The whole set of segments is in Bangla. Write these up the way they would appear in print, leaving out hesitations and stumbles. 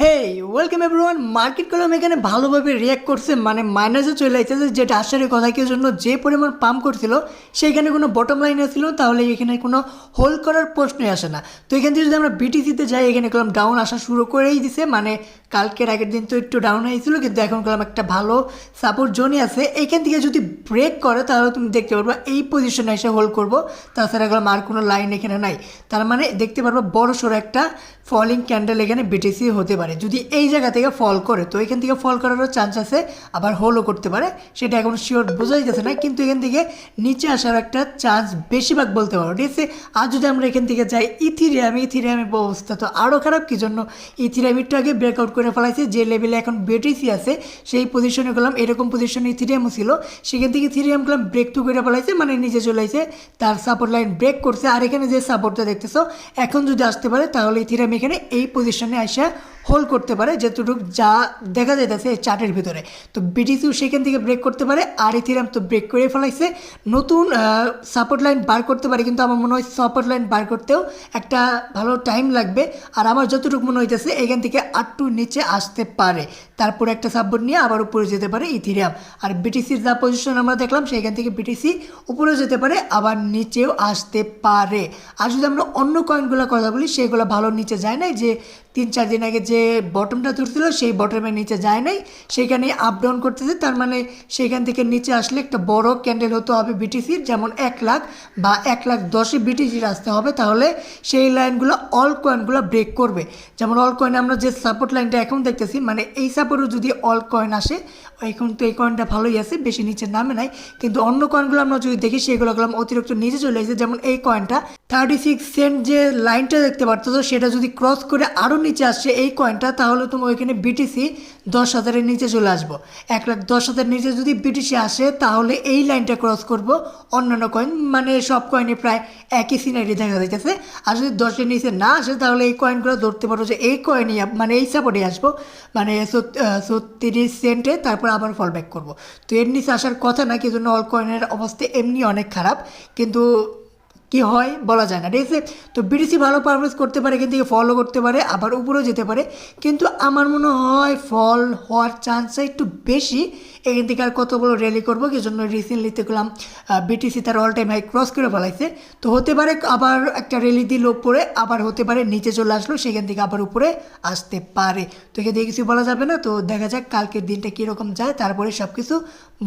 হেই ওয়েলকাম এভরিওয়ান। মার্কেট কলাম এখানে ভালোভাবে রিয়াক্ট করছে, মানে মাইনাসে চলে আসছে, যেটা আসার কথা কেউ জন্য যে পরিমাণ পাম্প করছিল সেইখানে কোনো বটম লাইন আসছিল, তাহলে এখানে কোনো হোল্ড করার প্রশ্নই আসে না। তো এখান থেকে যদি আমরা বিটিসিতে যাই, এখানে কলাম ডাউন আসা শুরু করেই দিছে, মানে কালকের আগের দিন তো একটু ডাউন হয়েছিল, কিন্তু এখন কলাম একটা ভালো সাপোর্ট জোনই আছে। এইখান থেকে যদি ব্রেক করে তাহলে তুমি দেখতে পারবা এই পজিশনে এসে হোল্ড করবো, তাছাড়া কলাম আর কোনো লাইন এখানে নাই। তার মানে দেখতে পারবা বড় সড়ো একটা ফলিং ক্যান্ডেল এখানে বিটিসি হতে পারে। যদি এই জায়গা থেকে ফল করে তো এখান থেকে ফল করারও চান্স আছে, আবার হোলও করতে পারে, সেটা এখন শিওর বোঝা যাচ্ছে না, কিন্তু এখান থেকে নিচে আসার একটা চান্স বেশিরভাগ বলতে পারো, ঠিক আছে। আর যদি আমরা এখান থেকে যাই ইথিরিয়ামের অবস্থা তো আরও খারাপ। কি জন্য ইথিরিয়াম একটু আগে ব্রেকআউট করে ফেলাইছে, যে লেভেলে এখন বিটিসি আছে সেই পজিশনে গেলাম, এরকম পজিশনে ইথিরিয়ামও ছিল, সেখান থেকে ইথিরিয়াম গেলাম ব্রেক থ্রু করে ফেলাইছে, মানে নিচে চলে আসে, তার সাপোর্ট লাইন ব্রেক করছে। আর এখানে যে সাপোর্টটা দেখতেছো এখন যদি আসতে পারে তাহলে ইথিরিয়াম এখানে এই পজিশনে আসা হোল্ড করতে পারে, যতটুকু যা দেখা যাইতেছে এই চার্টের ভিতরে। তো বিটিসিও সেখান থেকে ব্রেক করতে পারে, আর ইথিরিয়াম তো ব্রেক করে ফেলাইছে, নতুন সাপোর্ট লাইন বার করতে পারে, কিন্তু আমার মনে হয় সাপোর্ট লাইন বার করতেও একটা ভালো টাইম লাগবে। আর আমার যতটুকু মনে হইতেছে এখান থেকে আটটু নিচে আসতে পারে, তারপর একটা সাপোর্ট নিয়ে আবার উপরে যেতে পারে ইথিরিয়াম। আর বিটিসির যা পজিশন আমরা দেখলাম সেখান থেকে বিটিসি উপরে যেতে পারে, আবার নিচেও আসতে পারে। আর যদি আমরা অন্য কয়েনগুলো কথা বলি, সেগুলো ভালো নিচে যায় নাই, যে 3-4 দিন আগে যে বটমটা ধরছিল সেই বটমের নিচে যায় নাই, সেখানে আপ ডাউন করতেছে। তার মানে সেখান থেকে নিচে আসলে একটা বড় ক্যান্ডেল হতে হবে বিটিসির, যেমন 1 লাখ বা 1,10,000 বিটিসির আসতে হবে, তাহলে সেই লাইনগুলো অল কয়েনগুলো ব্রেক করবে। যেমন অল কয়েন আমরা যে সাপোর্ট লাইনটা এখন দেখতেছি, মানে এই সাপোর্টও যদি অল কয়েন আসে, এখন তো এই কয়েনটা ভালোই আছে, বেশি নিচে নামে নাই, কিন্তু অন্য কয়েনগুলো আমরা যদি দেখি সেগুলো গেলাম অতিরিক্ত নিচে চলে এসেছে। যেমন এই কয়েনটা 36 সেন্ট যে লাইনটা দেখতে পারতো, সেটা যদি ক্রস করে আরও নিচে আসছে এই কয়েনটা, তাহলে তুমি ওইখানে বিটিসি 10,000-এর নিচে চলে আসবো। 1,10,000 নিচে যদি বিটিসি আসে তাহলে এই লাইনটা ক্রস করব অন্যান্য কয়েন, মানে সব কয়েনে প্রায় একই সিনারি দেখা যাইতেছে। আর যদি 10-এর নিচে না আসে তাহলে এই কয়েনগুলো ধরতে পারো যে এই কয়েনই, মানে এই সাপোর্টে আসবো, মানে 36 সেন্টে, তারপর আবার ফল ব্যাক করবো। তো এর নিচে আসার কথা না, কি জন্য অল কয়েনের অবস্থা এমনি অনেক খারাপ, কিন্তু কি হয় বলা যায় না, ঠিক আছে। তো বিটিসি ভালো পারফরমেন্স করতে পারে, এখান থেকে ফলও করতে পারে, আবার উপরেও যেতে পারে, কিন্তু আমার মনে হয় ফল হওয়ার চান্সটা একটু বেশি। এখান থেকে আর কত বড় র্যালি করবো, কি জন্য রিসেন্টলিতে গেলাম বিটিসি তার অল টাইম হাই ক্রস করে ফেলাইছে। তো হতে পারে আবার একটা র্যালি দিল উপরে, আবার হতে পারে নিচে চলে আসলো, সেখান থেকে আবার উপরে আসতে পারে। তো এখান থেকে কিছু বলা যাবে না। তো দেখা যাক কালকের দিনটা কীরকম যায়, তারপরে সব কিছু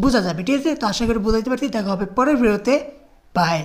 বোঝা যাবে, ঠিক আছে। তো আশা করি বোঝাইতে পারছি। দেখা হবে পরের ভিডিওতে। বাই।